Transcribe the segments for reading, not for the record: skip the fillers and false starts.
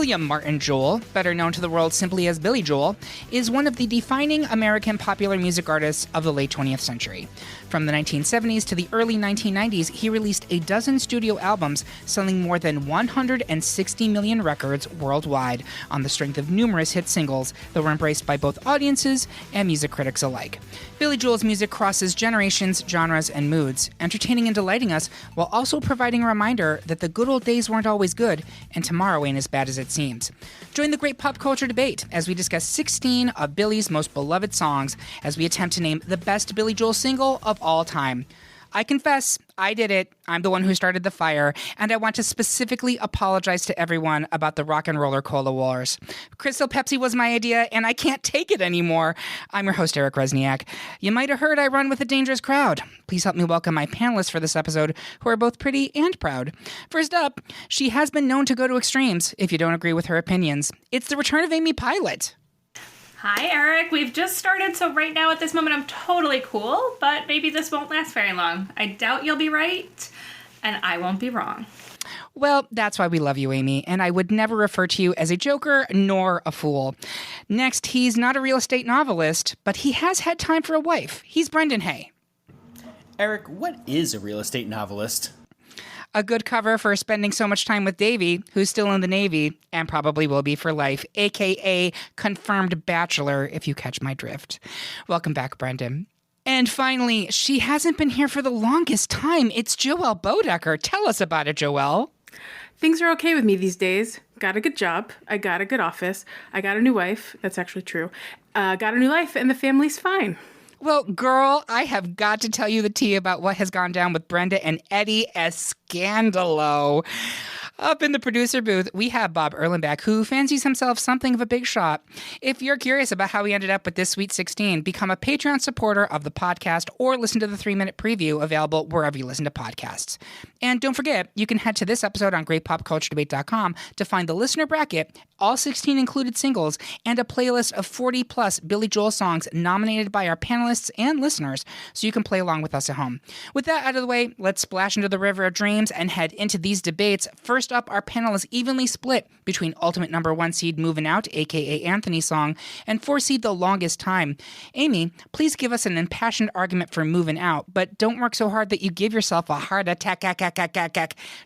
William Martin Joel, better known to the world simply as Billy Joel, is one of the defining American popular music artists of the late 20th century. From the 1970s to the early 1990s, he released a dozen studio albums, selling more than 160 million records worldwide on the strength of numerous hit singles that were embraced by both audiences and music critics alike. Billy Joel's music crosses generations, genres, and moods, entertaining and delighting us while also providing a reminder that the good old days weren't always good and tomorrow ain't as bad as it seems. Join the great pop culture debate as we discuss 16 of Billy's most beloved songs as we attempt to name the best Billy Joel single of all time. I confess, I did it. I'm the one who started the fire, and I want to specifically apologize to everyone about the rock and roller cola wars. Crystal Pepsi was my idea, and I can't take it anymore. I'm your host, Eric Resniak. You might have heard I run with a dangerous crowd. Please help me welcome my panelists for this episode, who are both pretty and proud. First up, she has been known to go to extremes if you don't agree with her opinions. It's the return of Amy Pilot. Hi, Eric. We've just started, so right now at this moment I'm totally cool, but maybe this won't last very long. I doubt you'll be right, and I won't be wrong. Well, that's why we love you, Amy, and I would never refer to you as a joker nor a fool. Next, he's not a real estate novelist, but he has had time for a wife. He's Brendan Hay. Eric, what is a real estate novelist? A good cover for spending so much time with Davey, who's still in the Navy, and probably will be for life, a.k.a. confirmed bachelor, if you catch my drift. Welcome back, Brendan. And finally, she hasn't been here for the longest time. It's Joelle Bodecker. Tell us about it, Joelle. Things are okay with me these days. Got a good job. I got a good office. I got a new wife. That's actually true. Got a new life, and the family's fine. Well, girl, I have got to tell you the tea about what has gone down with Brenda and Eddie Escandalo. Up in the producer booth, we have Bob Erlenbach, who fancies himself something of a big shot. If you're curious about how he ended up with this Sweet 16, become a Patreon supporter of the podcast or listen to the 3-minute preview available wherever you listen to podcasts. And don't forget, you can head to this episode on greatpopculturedebate.com to find the listener bracket, all 16 included singles, and a playlist of 40-plus Billy Joel songs nominated by our panelists and listeners, so you can play along with us at home. With that out of the way, let's splash into the river of dreams and head into these debates. First up, our panel is evenly split between ultimate number 1 seed Movin' Out, a.k.a. Anthony's song, and 4 seed The Longest Time. Amy, please give us an impassioned argument for Movin' Out, but don't work so hard that you give yourself a heart attack.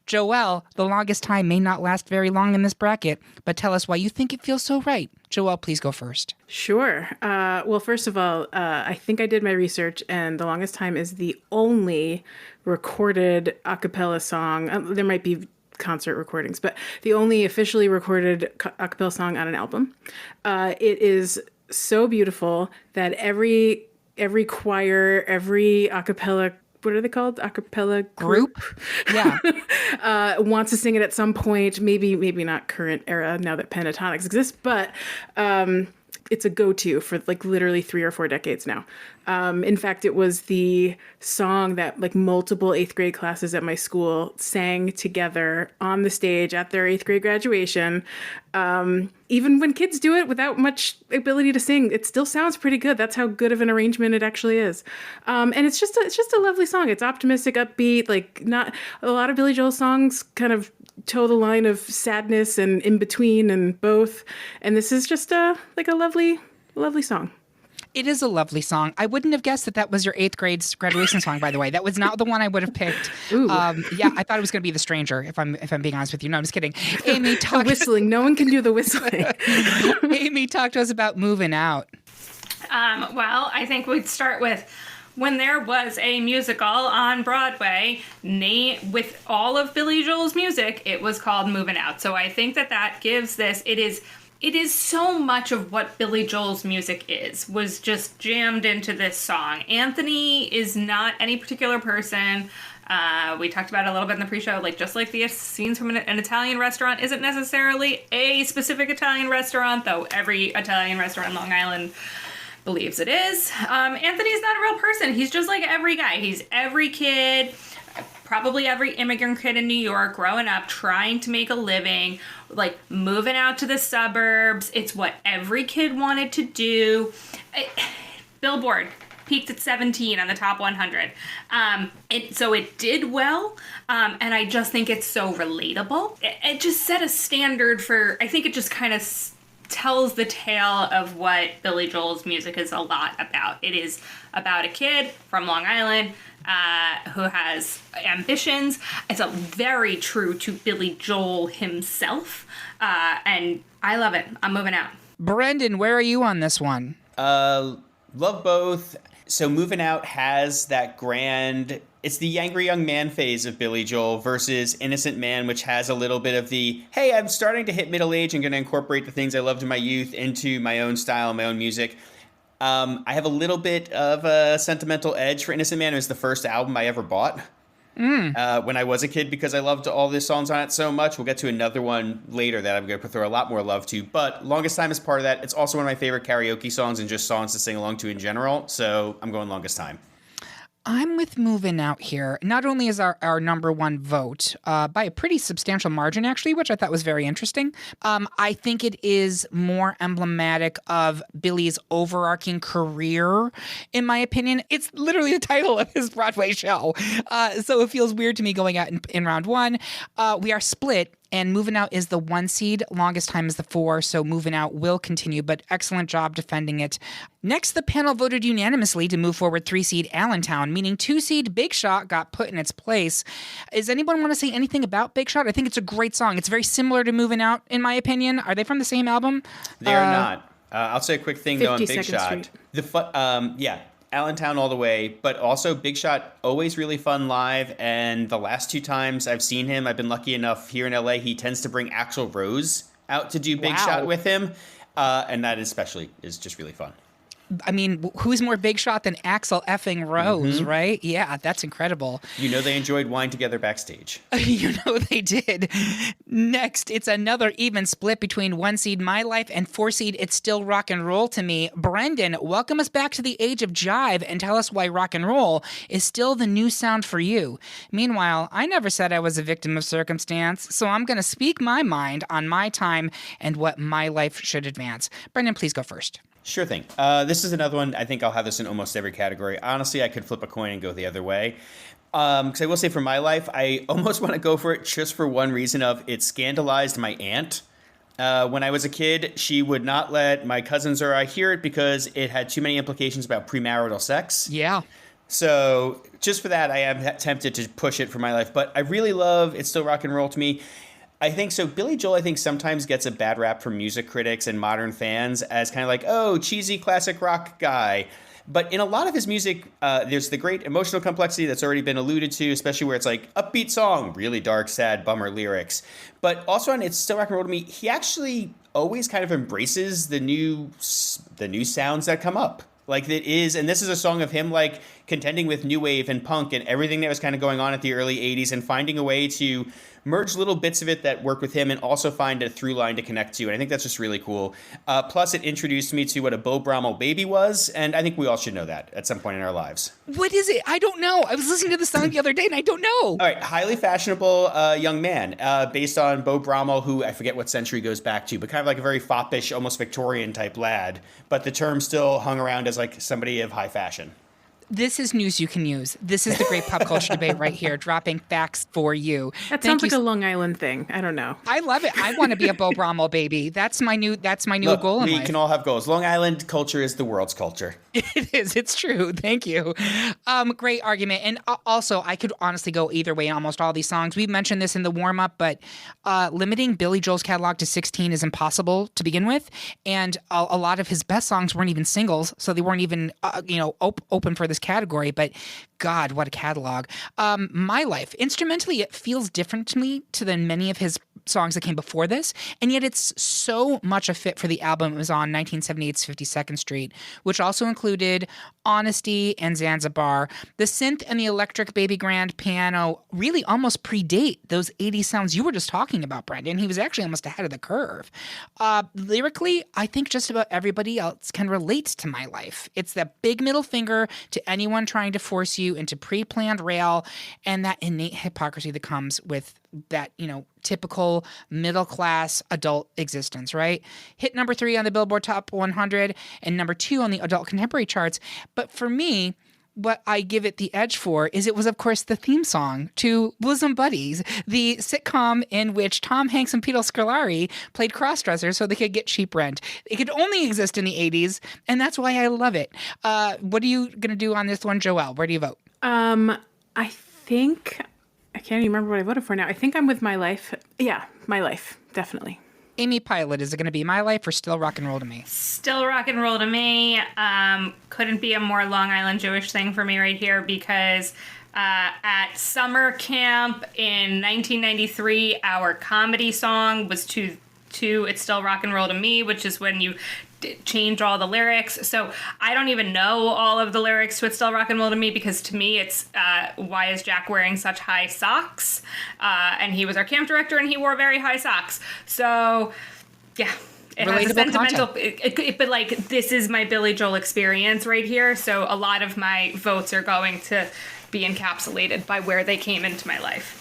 Joelle, The Longest Time may not last very long in this bracket, but tell us why you think it feels so right. Joelle, please go first. Sure. Well, first of all, I think I did my research, and The Longest Time is the only recorded a cappella song. There might be concert recordings, but the only officially recorded a cappella song on an album. It is so beautiful that every choir, every a cappella, what are they called? A cappella group? Yeah. Wants to sing it at some point, maybe not current era now that pentatonics exist, but it's a go-to for like literally 3 or 4 decades now. In fact, it was the song that like multiple 8th grade classes at my school sang together on the stage at their 8th grade graduation. Even when kids do it without much ability to sing, it still sounds pretty good. That's how good of an arrangement it actually is. And it's just a lovely song. It's optimistic, upbeat, like not a lot of Billy Joel songs kind of toe the line of sadness and in between and both. And this is just a lovely song. It is a lovely song. I wouldn't have guessed that was your 8th grade graduation song, by the way. That was not the one I would have picked. Yeah, I thought it was going to be The Stranger, if I'm being honest with you. No, I'm just kidding. Amy, the whistling. No one can do the whistling. Amy, talk to us about Movin' Out. Well, I think we'd start with when there was a musical on Broadway with all of Billy Joel's music, it was called Movin' Out. So I think that gives this, it is so much of what Billy Joel's music was just jammed into this song. Anthony is not any particular person. We talked about it a little bit in the pre-show, like just like the scenes from an Italian restaurant isn't necessarily a specific Italian restaurant, though every Italian restaurant in Long Island believes it is. Anthony's not a real person. He's just like every guy. He's every kid, probably every immigrant kid in New York growing up, trying to make a living, like moving out to the suburbs. It's what every kid wanted to do. Billboard. peaked at 17 on the top 100. So it did well, and I just think it's so relatable. It just set a standard for, I think it just kind of tells the tale of what Billy Joel's music is a lot about. It is about a kid from Long Island who has ambitions. It's a very true to Billy Joel himself, and I love it. I'm moving out. Brendan, where are you on this one? Love both. So Moving Out has that grand, it's the angry young man phase of Billy Joel versus Innocent Man, which has a little bit of the, hey, I'm starting to hit middle age and going to incorporate the things I loved in my youth into my own style, my own music. I have a little bit of a sentimental edge for Innocent Man. It was the first album I ever bought when I was a kid because I loved all the songs on it so much. We'll get to another one later that I'm going to throw a lot more love to. But Longest Time is part of that. It's also one of my favorite karaoke songs and just songs to sing along to in general. So I'm going Longest Time. I'm with Movin' Out here. Not only is our number one vote by a pretty substantial margin, actually, which I thought was very interesting. I think it is more emblematic of Billy's overarching career, in my opinion. It's literally the title of his Broadway show. So it feels weird to me going out in round one. We are split. And Moving Out is the 1 seed. Longest Time is the 4. So Moving Out will continue, but excellent job defending it. Next, the panel voted unanimously to move forward 3 seed Allentown, meaning 2 seed Big Shot got put in its place. Does anyone want to say anything about Big Shot? I think it's a great song. It's very similar to Moving Out, in my opinion. Are they from the same album? They are not. I'll say a quick thing, though, on Big Shot. Street. Allentown all the way, but also Big Shot, always really fun live, and the last 2 times I've seen him, I've been lucky enough here in LA, he tends to bring Axl Rose out to do Big Shot with him, and that especially is just really fun. I mean, who's more Big Shot than Axl effing Rose, right? Yeah, that's incredible. You know they enjoyed wine together backstage. You know they did. Next, it's another even split between 1 seed My Life and 4 seed It's Still Rock and Roll to Me. Brendan, welcome us back to the age of jive and tell us why rock and roll is still the new sound for you. Meanwhile, I never said I was a victim of circumstance, so I'm going to speak my mind on my time and what my life should advance. Brendan, please go first. Sure thing. This is another one. I think I'll have this in almost every category. Honestly, I could flip a coin and go the other way. Because I will say for my life, I almost want to go for it just for one reason of it scandalized my aunt. When I was a kid, she would not let my cousins or I hear it because it had too many implications about premarital sex. Yeah. So just for that, I am tempted to push it for my life. But I really love It's Still Rock and Roll to Me. I think so. Billy Joel, I think, sometimes gets a bad rap from music critics and modern fans as kind of like, oh, cheesy classic rock guy. But in a lot of his music, there's the great emotional complexity that's already been alluded to, especially where it's like upbeat song, really dark, sad, bummer lyrics. But also on It's Still Rock and Roll to Me, he actually always kind of embraces the new sounds that come up. Like it is, and this is a song of him like contending with new wave and punk and everything that was kind of going on at the early 80s and finding a way to merge little bits of it that work with him and also find a through line to connect to. And I think that's just really cool. Plus, it introduced me to what a Beau Brummel baby was, and I think we all should know that at some point in our lives. What is it? I don't know. I was listening to the song the other day, and I don't know. All right, highly fashionable young man, based on Beau Brummel, who I forget what century goes back to, but kind of like a very foppish, almost Victorian type lad. But the term still hung around as like somebody of high fashion. This is news you can use. This is the great pop culture debate right here, dropping facts for you. That sounds like a Long Island thing. I don't know. I love it. I want to be a Beau Brummel baby. That's my new Look, goal in life. We can all have goals. Long Island culture is the world's culture. It is. It's true. Thank you. Great argument. And also, I could honestly go either way in almost all these songs. We mentioned this in the warm-up, but limiting Billy Joel's catalog to 16 is impossible to begin with. And a lot of his best songs weren't even singles, so they weren't even open for this category. But God, what a catalog. My Life. Instrumentally, it feels different to me than many of his songs that came before this, and yet it's so much a fit for the album. It was on 1978's 52nd Street, which also included Honesty and Zanzibar. The synth and the electric baby grand piano really almost predate those 80s sounds you were just talking about, Brendan. He was actually almost ahead of the curve. Lyrically, I think just about everybody else can relate to My Life. It's that big middle finger to anyone trying to force you into pre-planned rail and that innate hypocrisy that comes with that, typical middle-class adult existence, right? Hit number 3 on the Billboard Top 100 and number 2 on the adult contemporary charts. But for me, what I give it the edge for is it was, of course, the theme song to Bosom Buddies, the sitcom in which Tom Hanks and Peter Scolari played crossdressers so they could get cheap rent. It could only exist in the 80s, and that's why I love it. What are you going to do on this one, Joelle? Where do you vote? I think I can't even remember what I voted for now. I think I'm with My Life. Yeah, My Life, definitely. Amy Pilot, is it going to be My Life or Still Rock and Roll to Me? Still rock and roll to me. Couldn't be a more Long Island Jewish thing for me right here because at summer camp in 1993, our comedy song was to It's Still Rock and Roll to Me, which is when you change all the lyrics. So I don't even know all of the lyrics to It's Still Rock and Roll to Me because to me it's why is Jack wearing such high socks? And he was our camp director and he wore very high socks. So yeah, it has a sentimental, but like this is my Billy Joel experience right here. So a lot of my votes are going to be encapsulated by where they came into my life.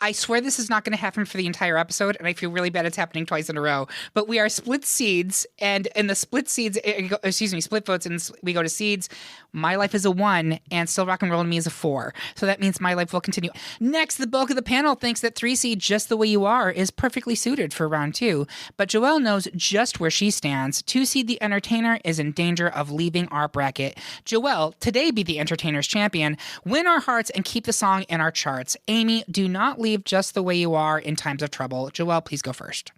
I swear this is not going to happen for the entire episode, and I feel really bad it's happening twice in a row. But we are split seeds, and in the split votes, and we go to seeds. My Life is a 1, and Still Rock and Roll to Me is a 4. So that means My Life will continue. Next, the bulk of the panel thinks that 3 seed Just the Way You Are is perfectly suited for round 2. But Joelle knows just where she stands. 2 seed The Entertainer is in danger of leaving our bracket. Joelle, today be the Entertainer's champion. Win our hearts and keep the song in our charts. Amy, do not leave Just the Way You Are in times of trouble. Joelle, please go first.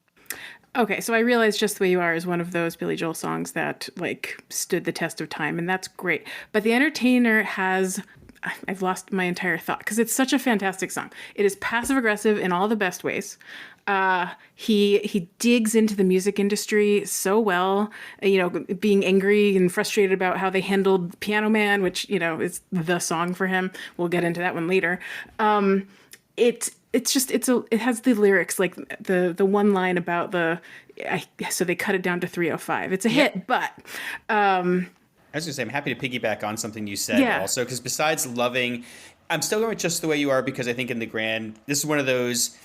Okay, so I realize Just the Way You Are is one of those Billy Joel songs that, like, stood the test of time, and that's great. But The Entertainer has... I've lost my entire thought, because it's such a fantastic song. It is passive-aggressive in all the best ways. He digs into the music industry so well, being angry and frustrated about how they handled Piano Man, which, is the song for him. We'll get into that one later. It has the lyrics, like the one line about so they cut it down to 305. It's a hit, but I was gonna say I'm happy to piggyback on something you said also, because besides loving, I'm still going with Just the Way You Are because I think in the grand, this is one of those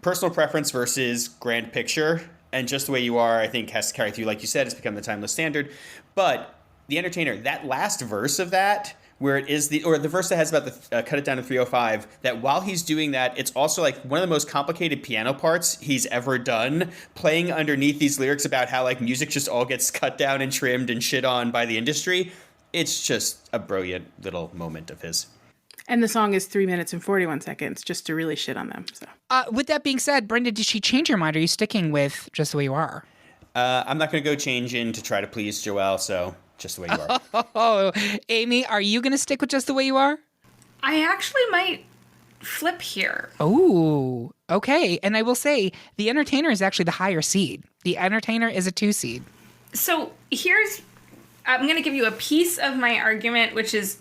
personal preference versus grand picture, and Just the Way You Are I think has to carry through, like you said, it's become the timeless standard. But The Entertainer, that last verse of that, where it is the verse that has about the cut it down to 305, that while he's doing that, it's also like one of the most complicated piano parts he's ever done, playing underneath these lyrics about how like music just all gets cut down and trimmed and shit on by the industry. It's just a brilliant little moment of his. And the song is 3 minutes and 41 seconds, just to really shit on them. So, with that being said, Brenda, did she change her mind? Are you sticking with Just the Way You Are? I'm not going to go change in to try to please Joelle, so Just the Way You Are. Oh, Amy, are you going to stick with Just the Way You Are? I actually might flip here. Oh, okay. And I will say, The Entertainer is actually the higher seed. The Entertainer is a 2 seed. So I'm going to give you a piece of my argument, which is,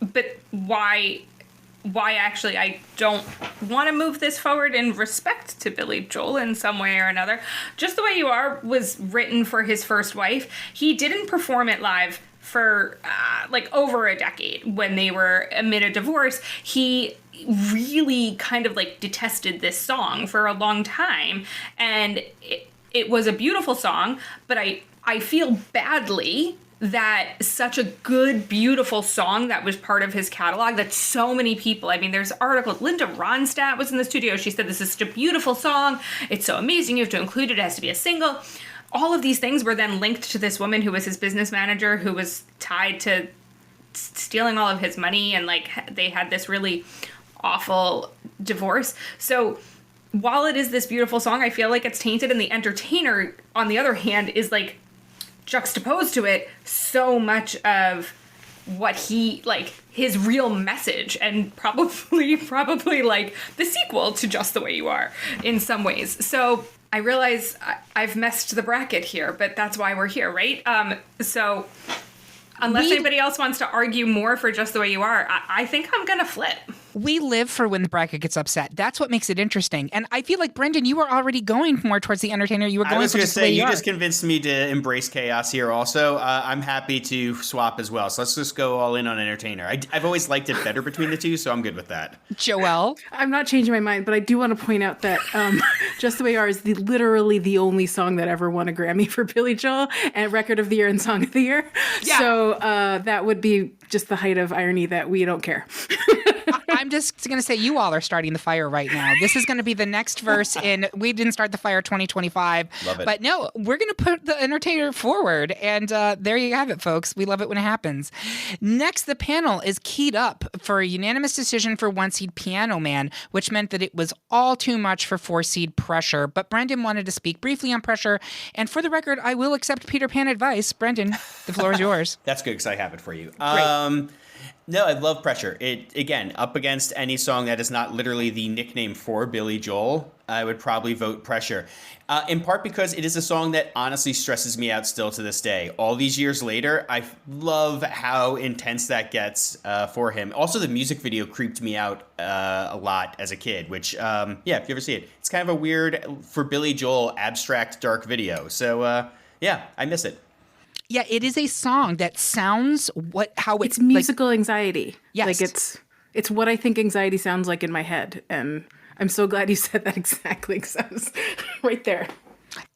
but why actually I don't want to move this forward in respect to Billy Joel in some way or another. Just the Way You Are was written for his first wife. He didn't perform it live for over a decade when they were amid a divorce. He really kind of detested this song for a long time, and it was a beautiful song, but I feel badly that such a good, beautiful song that was part of his catalog, that so many people, there's articles, Linda Ronstadt was in the studio, she said, this is such a beautiful song, it's so amazing, you have to include it, it has to be a single. All of these things were then linked to this woman who was his business manager, who was tied to stealing all of his money, and they had this really awful divorce. So while it is this beautiful song, I feel like it's tainted, and The Entertainer, on the other hand, is juxtaposed to it so much of what he his real message, and probably the sequel to Just the Way You Are in some ways. So I realize I've messed the bracket here, but that's why we're here, right? So unless anybody else wants to argue more for Just the Way You Are, I think I'm gonna flip. We live for when the bracket gets upset. That's what makes it interesting. And I feel like, Brendan, you were already going more towards the entertainer. You were going I was for going to just the say, way you you just are. convinced me to embrace chaos here also. I'm happy to swap as well. So let's just go all in on entertainer. I've always liked it better between the two, so I'm good with that. Joelle? I'm not changing my mind, but I do want to point out that Just the Way You Are is literally the only song that ever won a Grammy for Billy Joel and Record of the Year and Song of the Year. Yeah. So that would be just the height of irony that we don't care. I'm just going to say you all are starting the fire right now. This is going to be the next verse in We Didn't Start the Fire 2025. Love it. But no, we're going to put the entertainer forward. And there you have it, folks. We love it when it happens. Next, the panel is keyed up for a unanimous decision for 1-seed Piano Man, which meant that it was all too much for 4-seed Pressure. But Brendan wanted to speak briefly on Pressure. And for the record, I will accept Peter Pan advice. Brendan, the floor is yours. That's good because I have it for you. Great. No, I love Pressure. It, again, up against any song that is not literally the nickname for Billy Joel, I would probably vote Pressure. In part because it is a song that honestly stresses me out still to this day. All these years later, I love how intense that gets for him. Also, the music video creeped me out a lot as a kid, which, if you ever see it, it's kind of a weird, for Billy Joel, abstract, dark video. So, I miss it. Yeah, it is a song that sounds how It's musical anxiety. Yes. Like it's what I think anxiety sounds like in my head. And I'm so glad you said that exactly because I was right there.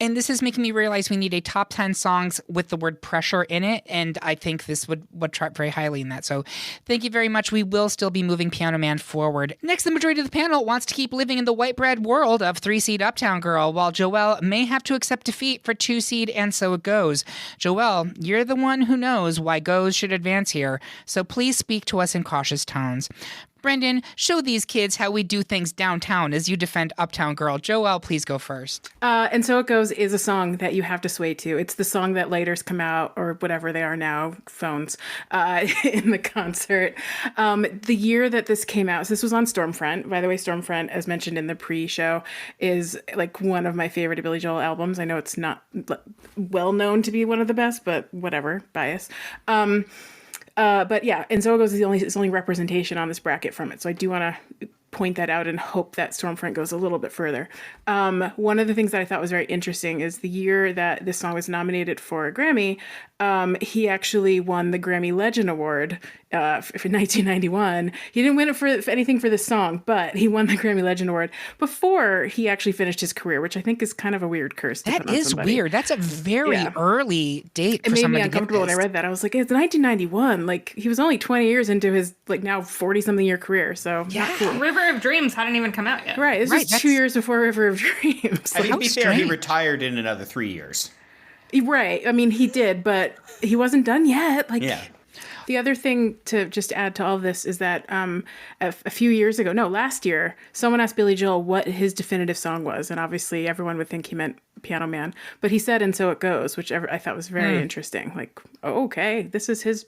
And this is making me realize we need a top 10 songs with the word pressure in it. And I think this would chart very highly in that. So thank you very much. We will still be moving Piano Man forward. Next, the majority of the panel wants to keep living in the white bread world of 3-seed Uptown Girl, while Joelle may have to accept defeat for 2-seed And So It Goes. Joelle, you're the one who knows why Goes should advance here. So please speak to us in cautious tones. Brendan, show these kids how we do things downtown as you defend Uptown Girl. Joelle, please go first. And So It Goes is a song that you have to sway to. It's the song that lighters come out, or whatever they are now, phones, in the concert. The year that this came out, so this was on Stormfront. By the way, Stormfront, as mentioned in the pre-show, is like one of my favorite Billy Joel albums. I know it's not well known to be one of the best, but whatever, bias. But yeah, And So It Goes is the only representation on this bracket from it. So I do want to point that out and hope that Stormfront goes a little bit further. One of the things that I thought was very interesting is the year that this song was nominated for a Grammy, he actually won the Grammy Legend Award for 1991. He didn't win it for anything for this song, but he won the Grammy Legend Award before he actually finished his career, which I think is kind of a weird curse to That put on is somebody. weird. That's a very early date for It made somebody me to get uncomfortable when I this. read that. I was like, it's 1991. Like, he was only 20 years into his, like, now 40-something year career, so not cool. River of Dreams hadn't even come out yet. Right, this Right, was 2 years before River of Dreams. I mean, how to be fair, he strange. retired in another 3 years. Right, I mean, he did, but he wasn't done yet. Like, Yeah. The other thing to just add to all of this is that a few years ago, last year, someone asked Billy Joel what his definitive song was. And obviously everyone would think he meant Piano Man. But he said And So It Goes, which I thought was very interesting. Like, oh, okay, this is his,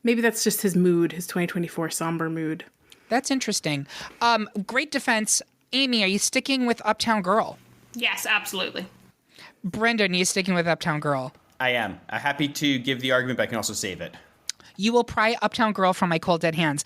maybe that's just his mood, his 2024 somber mood. That's interesting. Great defense. Amy, are you sticking with Uptown Girl? Yes, absolutely. Brendan, are you sticking with Uptown Girl? I am. I'm happy to give the argument, but I can also save it. You will pry Uptown Girl from my cold dead hands.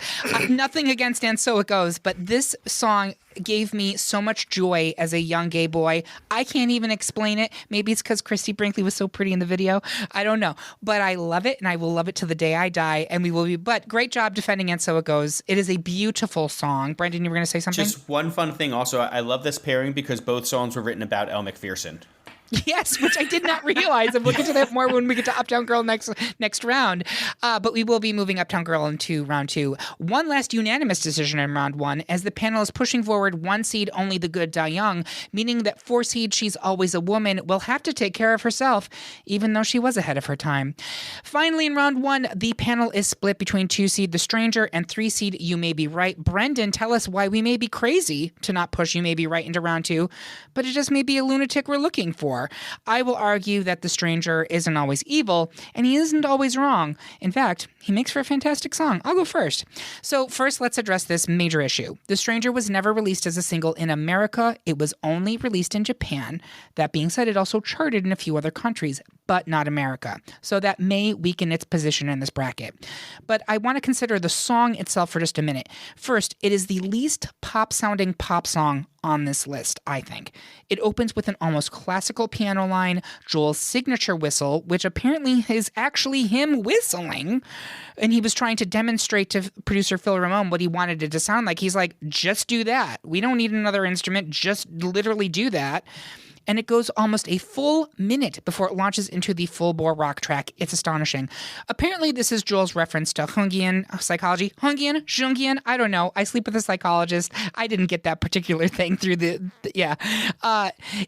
Nothing against And So It Goes, but this song gave me so much joy as a young gay boy. I can't even explain it. Maybe it's because Christy Brinkley was so pretty in the video. I don't know. But I love it, and I will love it to the day I die, and we will be. But great job defending And So It Goes. It is a beautiful song. Brendan, you were going to say something? Just one fun thing also, I love this pairing because both songs were written about Elle McPherson. Yes, which I did not realize. And we'll get to that more when we get to Uptown Girl next round. But we will be moving Uptown Girl into round 2. One last unanimous decision in round 1 as the panel is pushing forward 1-seed Only the Good Die Young, meaning that 4-seed She's Always a Woman will have to take care of herself, even though she was ahead of her time. Finally, in round 1, the panel is split between 2-seed The Stranger and 3-seed You May Be Right. Brendan, tell us why we may be crazy to not push You May Be Right into round 2, but it just may be a lunatic we're looking for. I will argue that The Stranger isn't always evil, and he isn't always wrong. In fact, he makes for a fantastic song. I'll go first. So first, let's address this major issue. The Stranger was never released as a single in America. It was only released in Japan. That being said, it also charted in a few other countries. but not America. So that may weaken its position in this bracket. But I want to consider the song itself for just a minute. First, it is the least pop-sounding pop song on this list, I think. It opens with an almost classical piano line, Joel's signature whistle, which apparently is actually him whistling. And he was trying to demonstrate to producer Phil Ramone what he wanted it to sound like. He's like, just do that. We don't need another instrument. Just literally do that. And it goes almost a full minute before it launches into the full-bore rock track. It's astonishing. Apparently, this is Joel's reference to Jungian psychology. Jungian, I don't know. I sleep with a psychologist. I didn't get that particular thing through it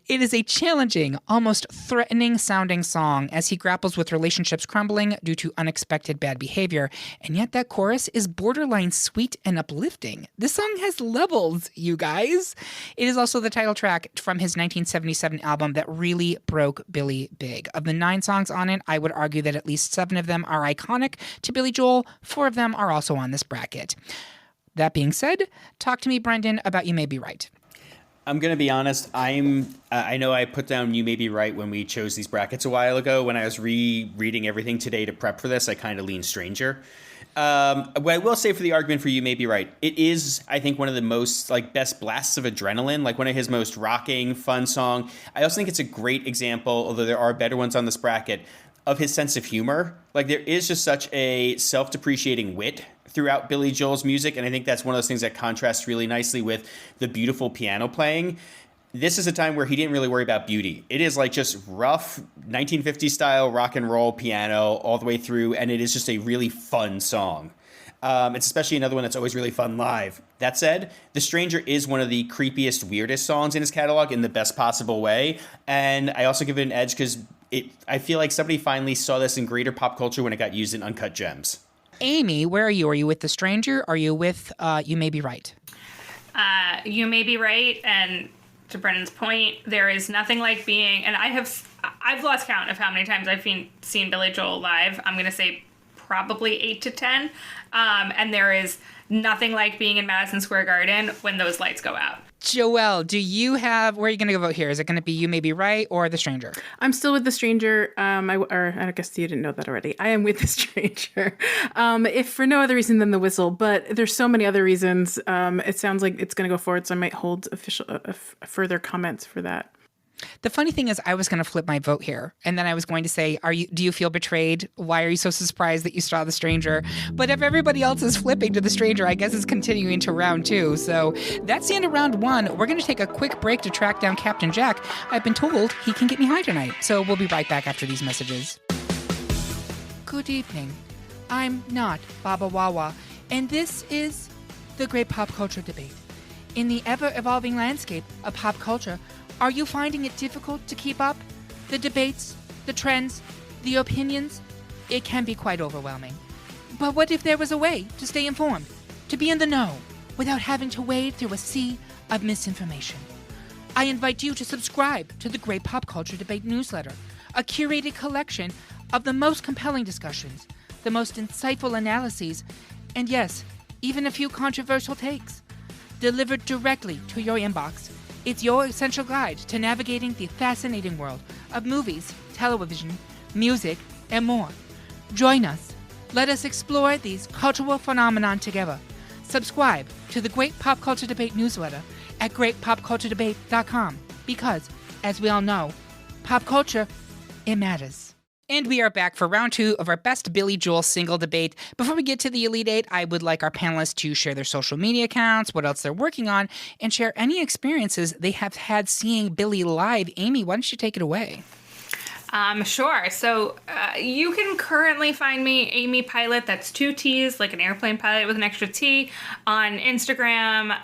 is a challenging, almost threatening-sounding song as he grapples with relationships crumbling due to unexpected bad behavior. And yet that chorus is borderline sweet and uplifting. This song has levels, you guys. It is also the title track from his 1977 album that really broke Billy big. Of the 9 songs on it, I would argue that at least 7 of them are iconic to Billy Joel. 4 of them are also on this bracket. That being said, talk to me, Brendan, about You May Be Right. I'm going to be honest. I know I put down You May Be Right when we chose these brackets a while ago. When I was rereading everything today to prep for this, I kind of leaned Stranger. What I will say for the argument for You May Be Right, it is, I think, one of the most best blasts of adrenaline, one of his most rocking, fun song. I also think it's a great example, although there are better ones on this bracket, of his sense of humor. There is just such a self-depreciating wit throughout Billy Joel's music, and I think that's one of those things that contrasts really nicely with the beautiful piano playing. This is a time where he didn't really worry about beauty. It is just rough 1950s style rock and roll piano all the way through, and it is just a really fun song. It's especially another one that's always really fun live. That said, The Stranger is one of the creepiest, weirdest songs in his catalog in the best possible way, and I also give it an edge because I feel like somebody finally saw this in greater pop culture when it got used in Uncut Gems. Amy, where are you? Are you with The Stranger? Are you with You May Be Right? You May Be Right, and to Brendan's point, there is nothing like being, and I've lost count of how many times I've seen Billy Joel live. I'm going to say probably 8 to 10. And there is nothing like being in Madison Square Garden when those lights go out. Joelle, where are you going to go vote here? Is it going to be You May Be Right or The Stranger? I'm still with The Stranger. I guess you didn't know that already. I am with The Stranger. If for no other reason than the whistle, but there's so many other reasons. It sounds like it's going to go forward, so I might hold further comments for that. The funny thing is I was going to flip my vote here, and then I was going to say, do you feel betrayed? Why are you so surprised that you saw The Stranger? But if everybody else is flipping to The Stranger, I guess it's continuing to round 2. So that's the end of round 1. We're going to take a quick break to track down Captain Jack. I've been told he can get me high tonight. So we'll be right back after these messages. Good evening. I'm not Baba Wawa, and this is the Great Pop Culture Debate. In the ever-evolving landscape of pop culture, are you finding it difficult to keep up? The debates, the trends, the opinions? It can be quite overwhelming. But what if there was a way to stay informed, to be in the know, without having to wade through a sea of misinformation? I invite you to subscribe to the Great Pop Culture Debate newsletter, a curated collection of the most compelling discussions, the most insightful analyses, and yes, even a few controversial takes. Delivered directly to your inbox, it's your essential guide to navigating the fascinating world of movies, television, music, and more. Join us. Let us explore these cultural phenomena together. Subscribe to the Great Pop Culture Debate newsletter at greatpopculturedebate.com because, as we all know, pop culture, it matters. And we are back for round 2 of our best Billy Joel single debate. Before we get to the Elite 8, I would like our panelists to share their social media accounts, what else they're working on, and share any experiences they have had seeing Billy live. Amy, why don't you take it away? Sure. So you can currently find me, Amy Pilot, that's 2 T's, like an airplane pilot with an extra T, on Instagram.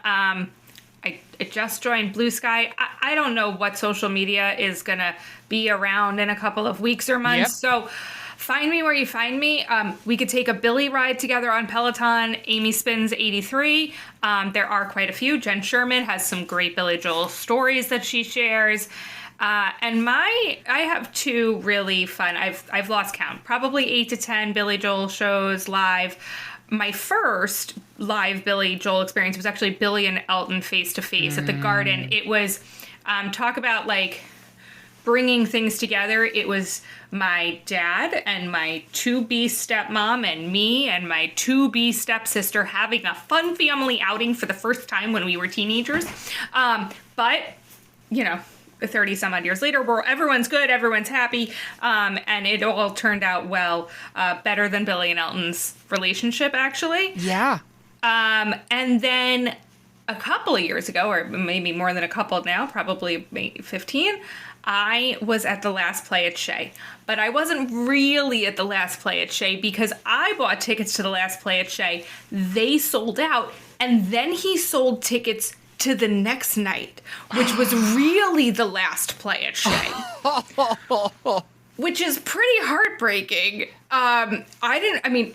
I just joined Blue Sky. I don't know what social media is going to be around in a couple of weeks or months. Yep. So find me where you find me. We could take a Billy ride together on Peloton. Amy Spins 83. There are quite a few. Jen Sherman has some great Billy Joel stories that she shares. And I have 2 really fun, I've lost count, probably 8 to 10 Billy Joel shows live. My first live Billy Joel experience was actually Billy and Elton face to face at the Garden. It was, talk about bringing things together. It was my dad and my to-be stepmom and me and my to-be stepsister having a fun family outing for the first time when we were teenagers. But, 30 some odd years later, where everyone's good, everyone's happy, and it all turned out well, better than Billy and Elton's relationship, actually. Yeah. And then a couple of years ago, or maybe more than a couple now, probably maybe 15, I was at the last play at Shea. But I wasn't really at the last play at Shea because I bought tickets to the last play at Shea. They sold out, and then he sold tickets to the next night, which was really the last play at Shea. Which is pretty heartbreaking. I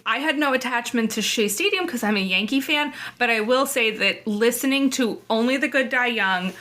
had no attachment to Shea Stadium because I'm a Yankee fan, but I will say that listening to Only the Good Die Young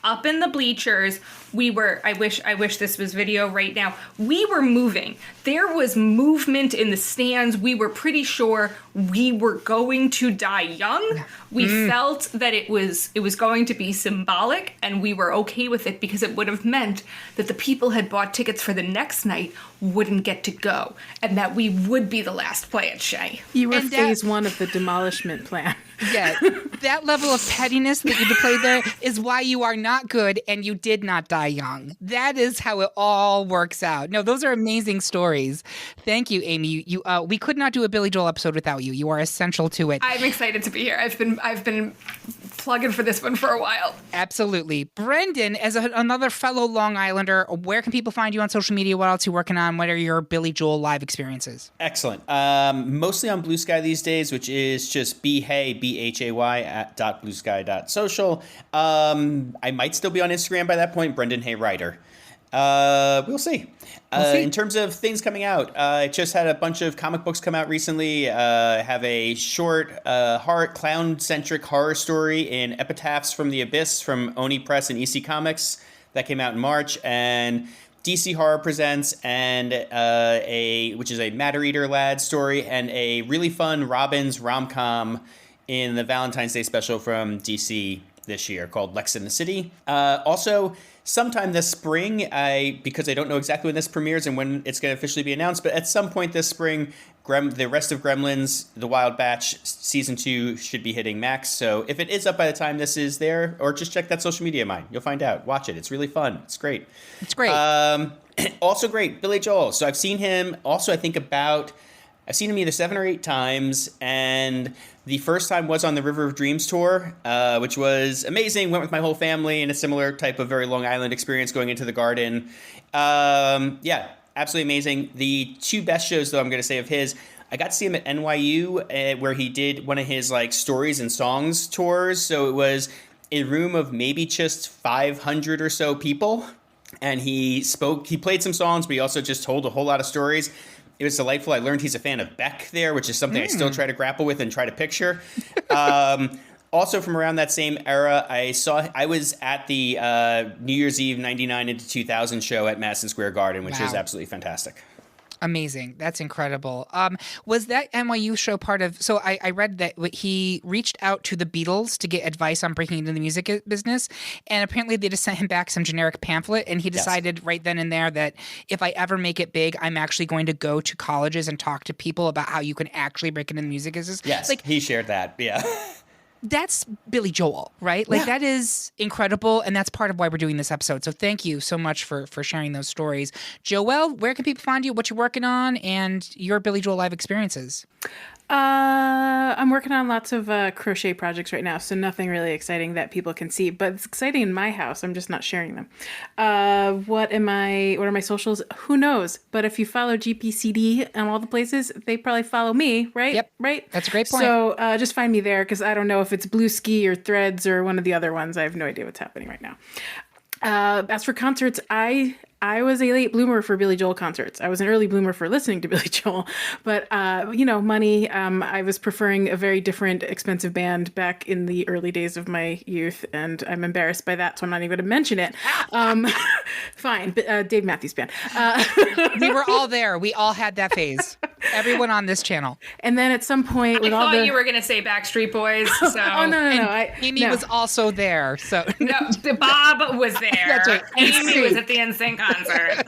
up in the bleachers, I wish this was video right now. We were moving. There was movement in the stands. We were pretty sure we were going to die young. We felt that it was going to be symbolic, and we were okay with it because it would have meant that the people had bought tickets for the next night wouldn't get to go, and that we would be the last play at Shea. You were phase one of the demolishment plan. Yeah, that level of pettiness that you displayed there is why you are not good and you did not die young. That is how it all works out. No, those are amazing stories. Thank you, Amy. We could not do a Billy Joel episode without you. You are essential to it. I'm excited to be here. I've been plugging for this one for a while. Absolutely. Brendan, as another fellow Long Islander, where can people find you on social media? What else are you working on? What are your Billy Joel live experiences? Excellent. Mostly on Blue Sky these days, which is just BHAY at .bluesky.social. I might still be on Instagram by that point, Brendan Hay Writer. We'll see. In terms of things coming out, I just had a bunch of comic books come out recently. Have a short clown-centric horror story in Epitaphs from the Abyss from Oni Press and EC Comics that came out in March, and DC Horror Presents, and which is a Matter Eater Lad story, and a really fun Robbins rom-com in the Valentine's Day special from DC this year called Lex in the City. Also, sometime this spring, because I don't know exactly when this premieres and when it's going to officially be announced, but at some point this spring, the rest of Gremlins, The Wild Batch, Season 2 should be hitting Max. So if it is up by the time this is there, or just check that social media of mine. You'll find out. Watch it. It's really fun. It's great. It's great. Also great, Billy Joel. So I've seen him also, I think I've seen him either 7 or 8 times, and the first time was on the River of Dreams tour, which was amazing. Went with my whole family in a similar type of very Long Island experience going into the garden. Yeah, absolutely amazing. The 2 best shows, though, I'm going to say of his, I got to see him at NYU, where he did one of his stories and songs tours. So it was a room of maybe just 500 or so people, and he played some songs, but he also just told a whole lot of stories. It was delightful. I learned he's a fan of Beck there, which is something I still try to grapple with and try to picture. Also from around that same era, I was at the New Year's Eve 99 into 2000 show at Madison Square Garden, which is absolutely fantastic. Amazing. That's incredible. Was that NYU show part of... So I read that he reached out to the Beatles to get advice on breaking into the music business, and apparently they just sent him back some generic pamphlet, and he decided right then and there that if I ever make it big, I'm actually going to go to colleges and talk to people about how you can actually break into the music business. Yes, he shared that. Yeah. That's Billy Joel, right? That is incredible, and that's part of why we're doing this episode. So thank you so much for sharing those stories. Joelle, where can people find you, what you're working on, and your Billy Joel live experiences? I'm working on lots of crochet projects right now, so nothing really exciting that people can see, but it's exciting in my house. I'm just not sharing them. What are my socials? Who knows? But if you follow GPCD and all the places, they probably follow me, right? Yep. Right? That's a great point. So just find me there, because I don't know if it's Blue Ski or Threads or one of the other ones. I have no idea what's happening right now. As for concerts, I was a late bloomer for Billy Joel concerts. I was an early bloomer for listening to Billy Joel, but money. I was preferring a very different, expensive band back in the early days of my youth, and I'm embarrassed by that, so I'm not even going to mention it. Fine, but Dave Matthews Band. We were all there. We all had that phase. Everyone on this channel. And then at some point, with I all thought the you were going to say Backstreet Boys. So. oh no, Amy was also there. So No, Bob was there. That's right. Amy was at the NSYNC concert.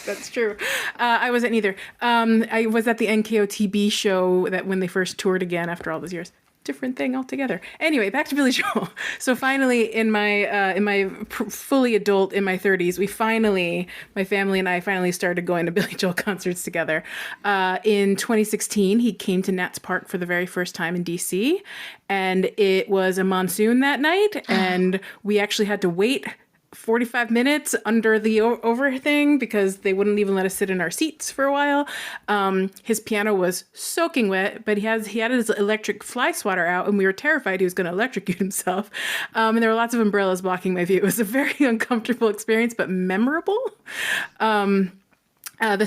That's true. I wasn't either. I was at the NKOTB show that when they first toured again after all those years. Different thing altogether. Anyway, back to Billy Joel. So finally, in my fully adult in my 30s, my family and I finally started going to Billy Joel concerts together. In 2016, he came to Nats Park for the very first time in DC, and it was a monsoon that night, and we actually had to wait 45 minutes under the over thing because they wouldn't even let us sit in our seats for a while. His piano was soaking wet, but he had his electric fly swatter out, and we were terrified he was going to electrocute himself. And there were lots of umbrellas blocking my view. It was a very uncomfortable experience, but memorable. The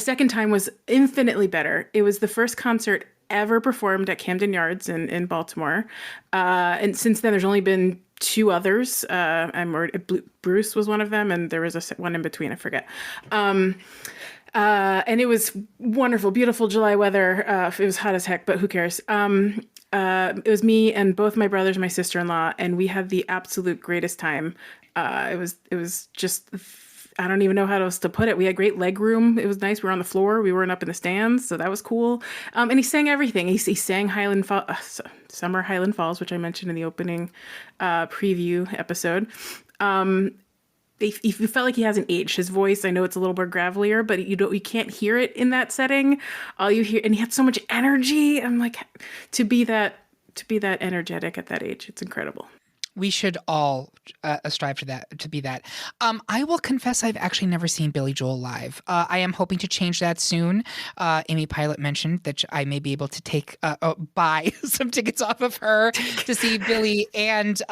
second time was infinitely better. It was the first concert ever performed at Camden Yards in Baltimore. And since then, there's only been two others. Bruce was one of them, and there was one in between. I forget. And it was wonderful, beautiful July weather. It was hot as heck, but who cares? It was me and both my brothers, my sister-in-law, and we had the absolute greatest time. It was just, I don't even know how else to put it. We had great leg room. It was nice. We were on the floor. We weren't up in the stands, so that was cool. And he sang everything. He sang Summer Highland Falls, which I mentioned in the opening preview episode. You felt like he hasn't aged. His voice, I know it's a little more gravelier, but you can't hear it in that setting. All you hear, and he had so much energy. I'm like, to be that energetic at that age, it's incredible. We should all strive for that, to be that. I will confess I've actually never seen Billy Joel live. I am hoping to change that soon. Amy Pilot mentioned that I may be able to buy some tickets off of her to see Billy and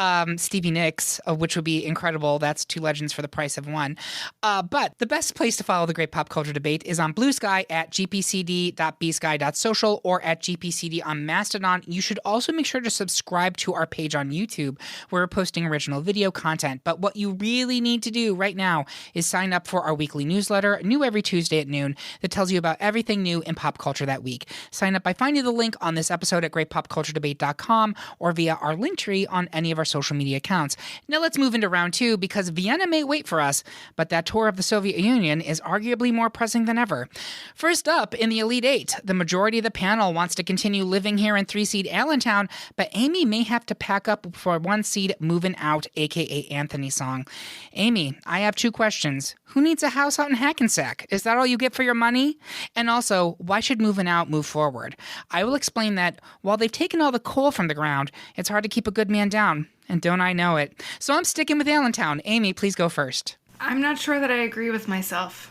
Stevie Nicks, which would be incredible. That's two legends for the price of one. But the best place to follow the great pop culture debate is on Blue Sky at gpcd.bsky.social or at gpcd on Mastodon. You should also make sure to subscribe to our page on YouTube. We're posting original video content, but what you really need to do right now is sign up for our weekly newsletter, new every Tuesday at noon, that tells you about everything new in pop culture that week. Sign up by finding the link on this episode at greatpopculturedebate.com or via our link tree on any of our social media accounts. Now let's move into round two, because Vienna may wait for us, but that tour of the Soviet Union is arguably more pressing than ever. First up, in the Elite Eight, the majority of the panel wants to continue living here in 3-seed Allentown, but Amy may have to pack up for 1-seed Movin' Out, aka Anthony song. Amy, I have two questions. Who needs a house out in Hackensack? Is that all you get for your money? And also, why should Movin' Out move forward? I will explain that while they've taken all the coal from the ground, it's hard to keep a good man down. And don't I know it? So I'm sticking with Allentown. Amy, please go first. I'm not sure that I agree with myself.